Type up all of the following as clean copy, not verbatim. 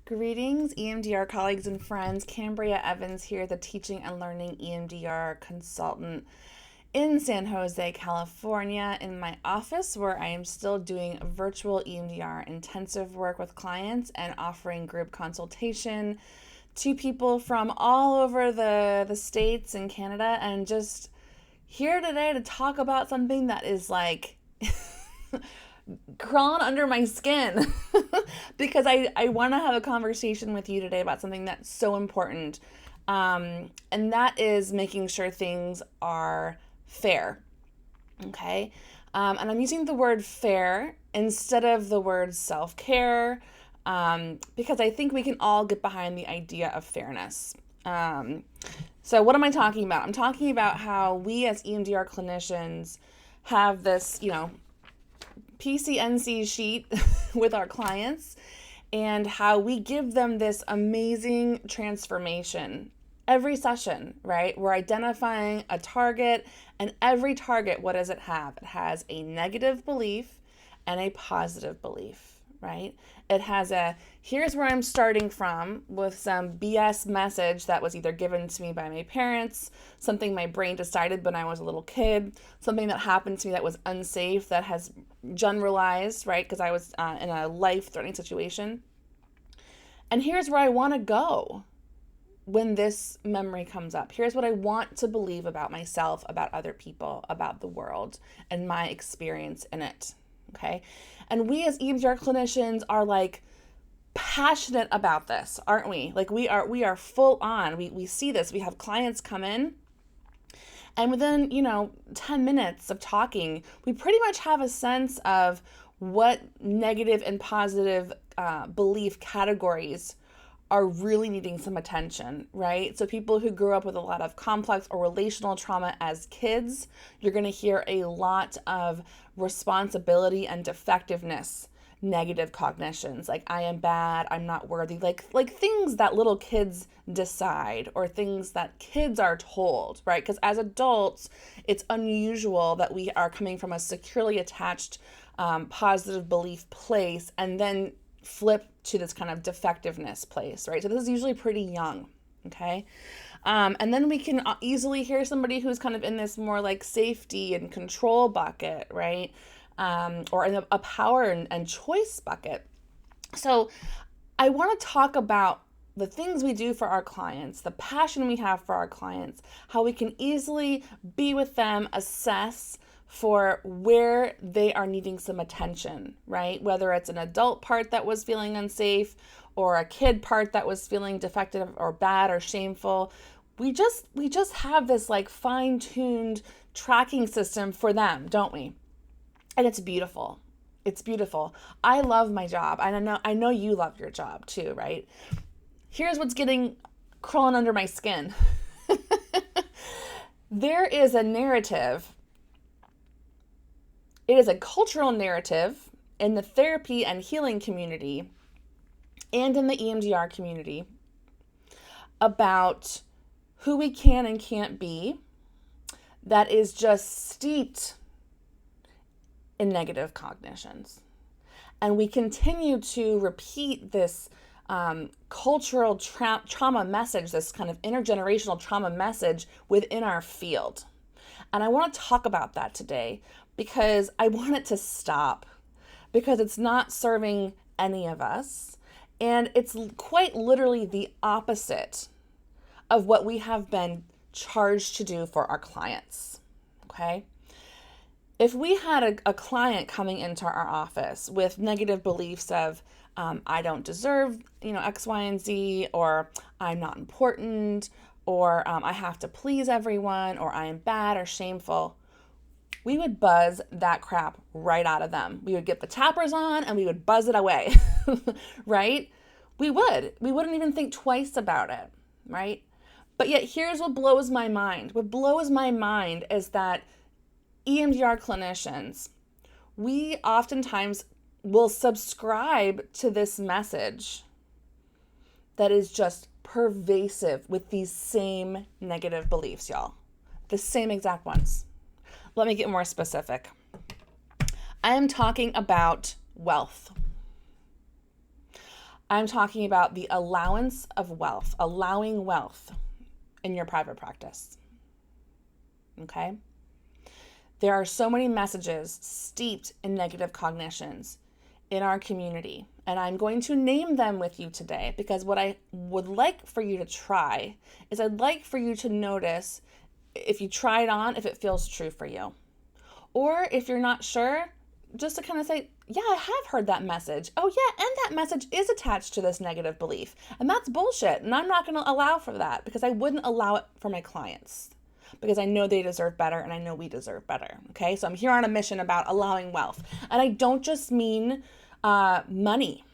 Greetings, EMDR colleagues and friends. Cambria Evans here, the Teaching and Learning EMDR consultant in San Jose, California, in my office where I am still doing virtual EMDR intensive work with clients and offering group consultation to people from all over the States and Canada, and just here today to talk about something that is like crawling under my skin because I want to have a conversation with you today about something that's so important. And that is making sure things are fair. Okay. And I'm using the word fair instead of the word self-care because I think we can all get behind the idea of fairness. So what am I talking about? I'm talking about how we as EMDR clinicians have this, PCNC sheet with our clients and how we give them this amazing transformation every session, right? We're identifying a target, and every target, what does it have? It has a negative belief and a positive belief, right? It has here's where I'm starting from with some BS message that was either given to me by my parents, something my brain decided when I was a little kid, something that happened to me that was unsafe, that has generalized, right? Because I was in a life-threatening situation. And here's where I want to go when this memory comes up. Here's what I want to believe about myself, about other people, about the world, and my experience in it. Okay. And we as EMDR clinicians are like passionate about this, aren't we? Like we are full on. We see this. We have clients come in, and within, 10 minutes of talking, we pretty much have a sense of what negative and positive belief categories are really needing some attention, right? So people who grew up with a lot of complex or relational trauma as kids, you're going to hear a lot of responsibility and defectiveness, negative cognitions, like I am bad, I'm not worthy, like things that little kids decide or things that kids are told, right? Because as adults, it's unusual that we are coming from a securely attached positive belief place and then flip to this kind of defectiveness place, right? So this is usually pretty young, okay? And then we can easily hear somebody who's kind of in this more like safety and control bucket, right? Or in a power and choice bucket. So I want to talk about the things we do for our clients, the passion we have for our clients, how we can easily be with them, assess for where they are needing some attention, right? Whether it's an adult part that was feeling unsafe or a kid part that was feeling defective or bad or shameful. We just have this like fine-tuned tracking system for them, don't we? And it's beautiful. It's beautiful. I love my job. And I know you love your job too, right? Here's what's crawling under my skin. There is a narrative. It is a cultural narrative in the therapy and healing community and in the EMDR community about who we can and can't be that is just steeped in negative cognitions. And we continue to repeat this cultural trauma message, this kind of intergenerational trauma message within our field. And I want to talk about that today because I want it to stop, because it's not serving any of us. And it's quite literally the opposite of what we have been charged to do for our clients, okay? If we had a client coming into our office with negative beliefs of, I don't deserve, X, Y, and Z, or I'm not important, or I have to please everyone, or I am bad or shameful, we would buzz that crap right out of them. We would get the tappers on and we would buzz it away, right? We wouldn't even think twice about it, right? But yet here's what blows my mind. What blows my mind is that EMDR clinicians, we oftentimes will subscribe to this message that is just pervasive with these same negative beliefs, y'all. The same exact ones. Let me get more specific. I am talking about wealth. I'm talking about the allowance of wealth, allowing wealth in your private practice. Okay? There are so many messages steeped in negative cognitions in our community, and I'm going to name them with you today because what I would like for you to try is I'd like for you to notice if you try it on, if it feels true for you. Or if you're not sure, just to kind of say, yeah, I have heard that message. Oh yeah, and that message is attached to this negative belief. And that's bullshit. And I'm not going to allow for that because I wouldn't allow it for my clients because I know they deserve better and I know we deserve better. Okay, so I'm here on a mission about allowing wealth. And I don't just mean money.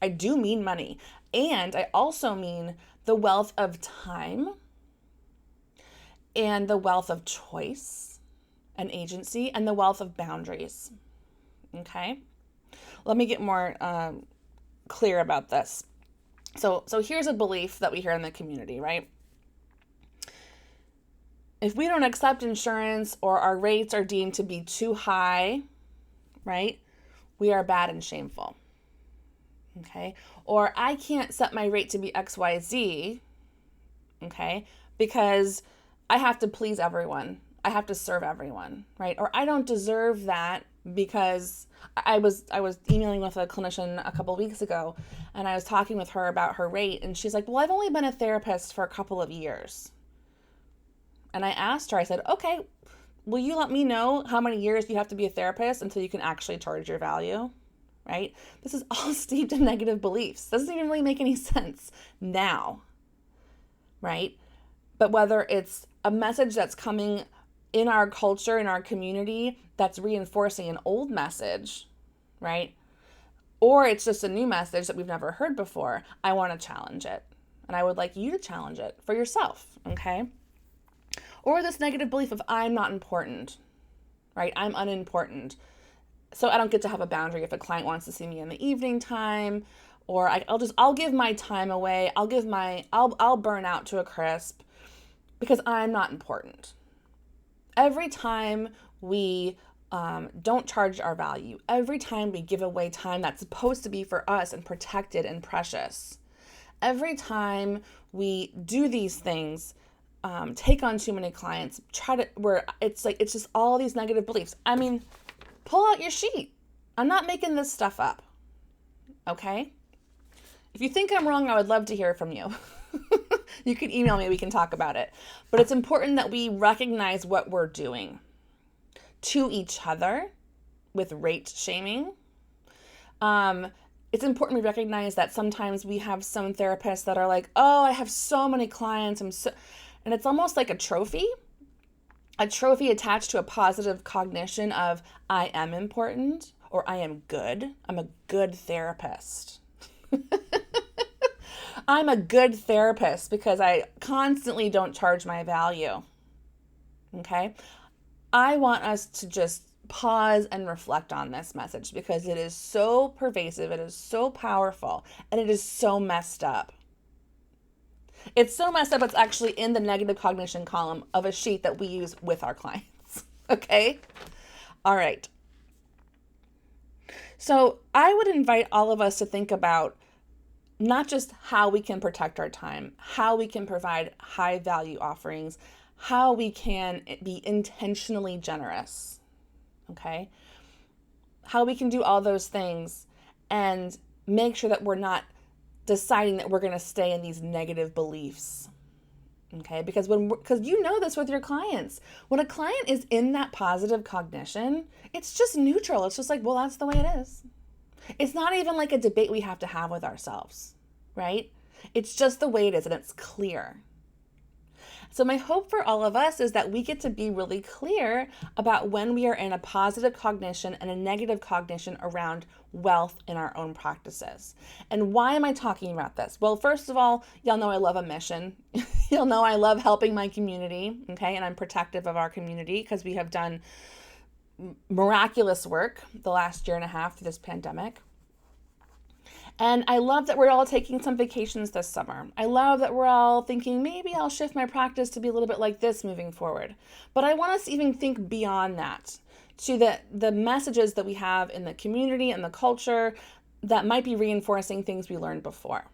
I do mean money. And I also mean the wealth of time and the wealth of choice and agency and the wealth of boundaries. Okay? Let me get more clear about this. So here's a belief that we hear in the community, right? If we don't accept insurance or our rates are deemed to be too high, right, we are bad and shameful. Okay? Or I can't set my rate to be XYZ, okay, because I have to please everyone. I have to serve everyone, right? Or I don't deserve that because I was emailing with a clinician a couple of weeks ago and I was talking with her about her rate and she's like, well, I've only been a therapist for a couple of years. And I asked her, I said, okay, will you let me know how many years you have to be a therapist until you can actually charge your value? Right? This is all steeped in negative beliefs. Doesn't even really make any sense now, right? But whether it's a message that's coming in our culture, in our community, that's reinforcing an old message, right? Or it's just a new message that we've never heard before, I want to challenge it. And I would like you to challenge it for yourself, okay? Or this negative belief of I'm not important, right? I'm unimportant. So I don't get to have a boundary if a client wants to see me in the evening time, or I'll give my time away. I'll burn out to a crisp because I'm not important. Every time we don't charge our value, every time we give away time that's supposed to be for us and protected and precious, every time we do these things, take on too many clients, it's just all these negative beliefs. I mean, pull out your sheet. I'm not making this stuff up. Okay? If you think I'm wrong, I would love to hear from you. You can email me, we can talk about it. But it's important that we recognize what we're doing to each other with rate shaming. It's important we recognize that sometimes we have some therapists that are like, oh, I have so many clients. And it's almost like a trophy attached to a positive cognition of I am important or I am good. I'm a good therapist. I'm a good therapist because I constantly don't charge my value. Okay? I want us to just pause and reflect on this message because it is so pervasive, it is so powerful, and it is so messed up. It's so messed up, it's actually in the negative cognition column of a sheet that we use with our clients. Okay? All right. So I would invite all of us to think about not just how we can protect our time, how we can provide high value offerings, how we can be intentionally generous, okay? How we can do all those things and make sure that we're not deciding that we're going to stay in these negative beliefs, okay? Because you know this with your clients. When a client is in that positive cognition, it's just neutral. It's just like, well, that's the way it is. It's not even like a debate we have to have with ourselves, right? It's just the way it is and it's clear. So my hope for all of us is that we get to be really clear about when we are in a positive cognition and a negative cognition around wealth in our own practices. And why am I talking about this? Well, first of all, y'all know I love a mission. You'll know I love helping my community, okay? And I'm protective of our community because we have done miraculous work the last year and a half through this pandemic. And I love that we're all taking some vacations this summer. I love that we're all thinking, maybe I'll shift my practice to be a little bit like this moving forward. But I want us to even think beyond that, to the messages that we have in the community and the culture that might be reinforcing things we learned before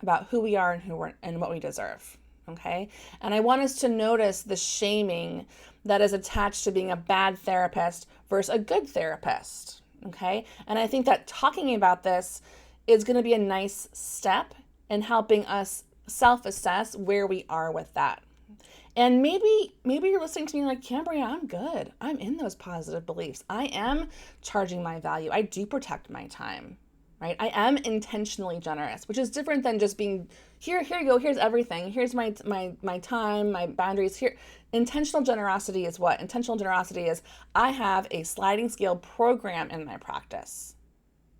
about who we are and and what we deserve. Okay. And I want us to notice the shaming that is attached to being a bad therapist versus a good therapist. Okay. And I think that talking about this is going to be a nice step in helping us self-assess where we are with that. And maybe you're listening to me like, Cambria, I'm good. I'm in those positive beliefs. I am charging my value. I do protect my time, right? I am intentionally generous, which is different than just being here you go, here's everything. Here's my time, my boundaries here. Intentional generosity is what? Intentional generosity is I have a sliding scale program in my practice.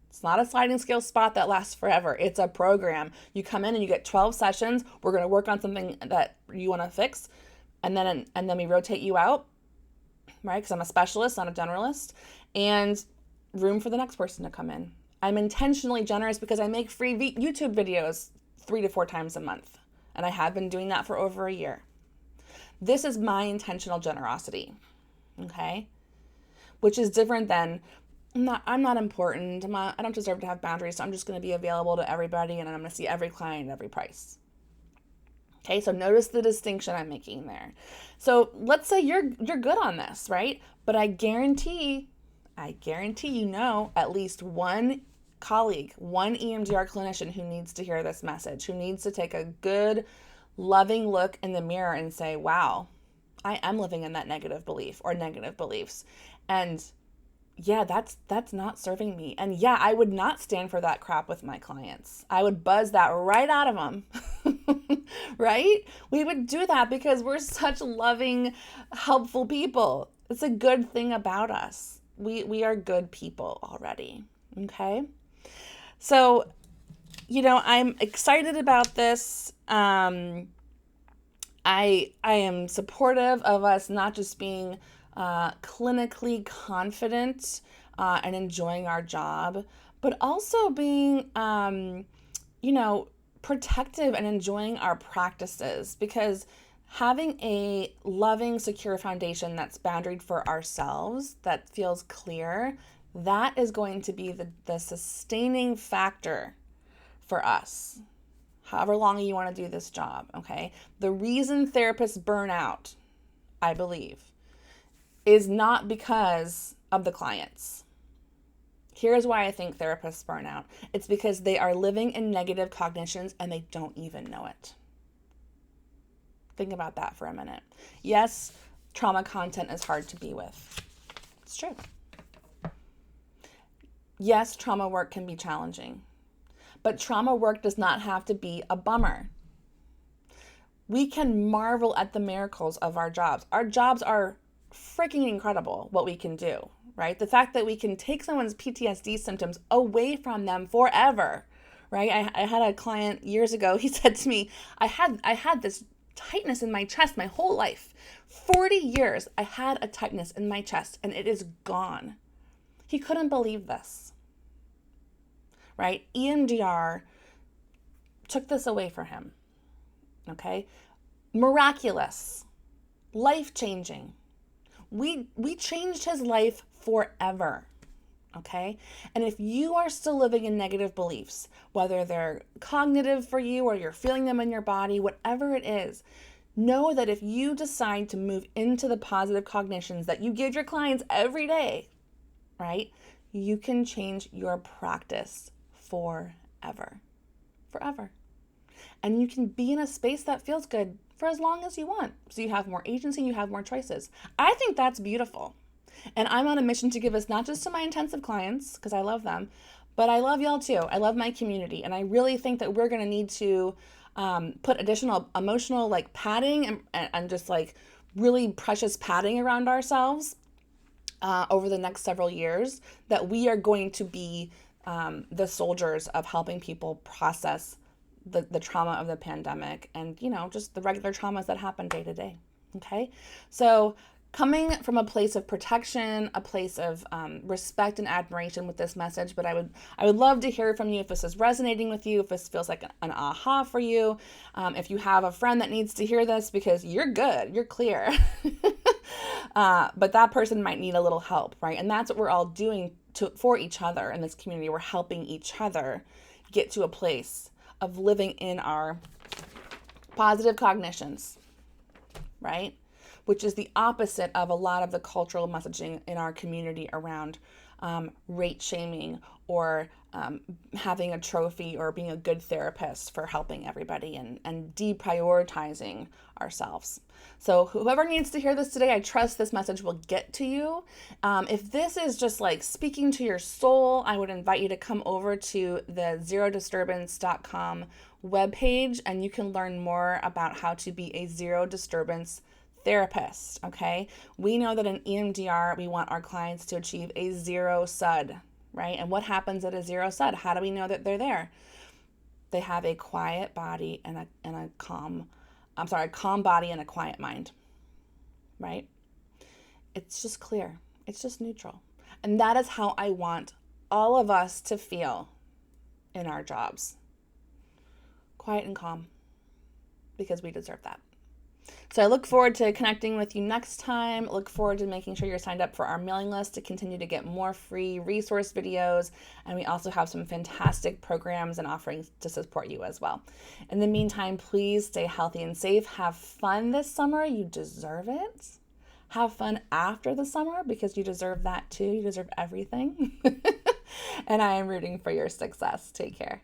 It's not a sliding scale spot that lasts forever. It's a program. You come in and you get 12 sessions. We're going to work on something that you want to fix. And then we rotate you out, right? Because I'm a specialist, not a generalist. And room for the next person to come in. I'm intentionally generous because I make free YouTube videos 3 to 4 times a month. And I have been doing that for over a year. This is my intentional generosity, okay? Which is different than I'm not important. I don't deserve to have boundaries, so I'm just going to be available to everybody and I'm going to see every client at every price. Okay, so notice the distinction I'm making there. So let's say you're good on this, right? But I guarantee you know at least one colleague, one EMDR clinician who needs to hear this message, who needs to take a good, loving look in the mirror and say, wow, I am living in that negative belief or negative beliefs. And yeah, that's not serving me. And yeah, I would not stand for that crap with my clients. I would buzz that right out of them, right? We would do that because we're such loving, helpful people. It's a good thing about us. We are good people already, okay? So, I'm excited about this. I am supportive of us not just being clinically confident and enjoying our job, but also being, protective and enjoying our practices, because having a loving, secure foundation that's boundaried for ourselves, that feels clear, that is going to be the sustaining factor for us, however long you want to do this job, okay? The reason therapists burn out, I believe, is not because of the clients. Here's why I think therapists burn out. It's because they are living in negative cognitions and they don't even know it. Think about that for a minute. Yes, trauma content is hard to be with. It's true. Yes, trauma work can be challenging, but trauma work does not have to be a bummer. We can marvel at the miracles of our jobs. Our jobs are freaking incredible, what we can do, right? The fact that we can take someone's PTSD symptoms away from them forever, right? I had a client years ago, he said to me, I had this tightness in my chest my whole life. 40 years, I had a tightness in my chest and it is gone. He couldn't believe this, right? EMDR took this away from him, okay? Miraculous, life-changing. We changed his life forever, okay? And if you are still living in negative beliefs, whether they're cognitive for you or you're feeling them in your body, whatever it is, know that if you decide to move into the positive cognitions that you give your clients every day, right, you can change your practice forever. And you can be in a space that feels good for as long as you want. So you have more agency, you have more choices. I think that's beautiful. And I'm on a mission to give this not just to my intensive clients, because I love them, but I love y'all too. I love my community. And I really think that we're going to need to put additional emotional padding and just really precious padding around ourselves over the next several years, that we are going to be the soldiers of helping people process the trauma of the pandemic and, just the regular traumas that happen day to day. Okay. So coming from a place of protection, a place of respect and admiration with this message, but I would love to hear from you if this is resonating with you, if this feels like an aha for you, if you have a friend that needs to hear this because you're good, you're clear, but that person might need a little help, right? And that's what we're all doing for each other in this community. We're helping each other get to a place of living in our positive cognitions, right? Which is the opposite of a lot of the cultural messaging in our community around rate shaming or having a trophy or being a good therapist for helping everybody and deprioritizing ourselves. So whoever needs to hear this today, I trust this message will get to you. If this is just like speaking to your soul, I would invite you to come over to the ZeroDisturbance.com webpage and you can learn more about how to be a zero disturbance therapist, okay? We know that in EMDR, we want our clients to achieve a zero SUD, right? And what happens at a zero SUD? How do we know that they're there? They have a quiet body and a calm body and a quiet mind, right? It's just clear. It's just neutral. And that is how I want all of us to feel in our jobs. Quiet and calm, because we deserve that. So I look forward to connecting with you next time. Look forward to making sure you're signed up for our mailing list to continue to get more free resource videos. And we also have some fantastic programs and offerings to support you as well. In the meantime, please stay healthy and safe. Have fun this summer. You deserve it. Have fun after the summer because you deserve that too. You deserve everything. And I am rooting for your success. Take care.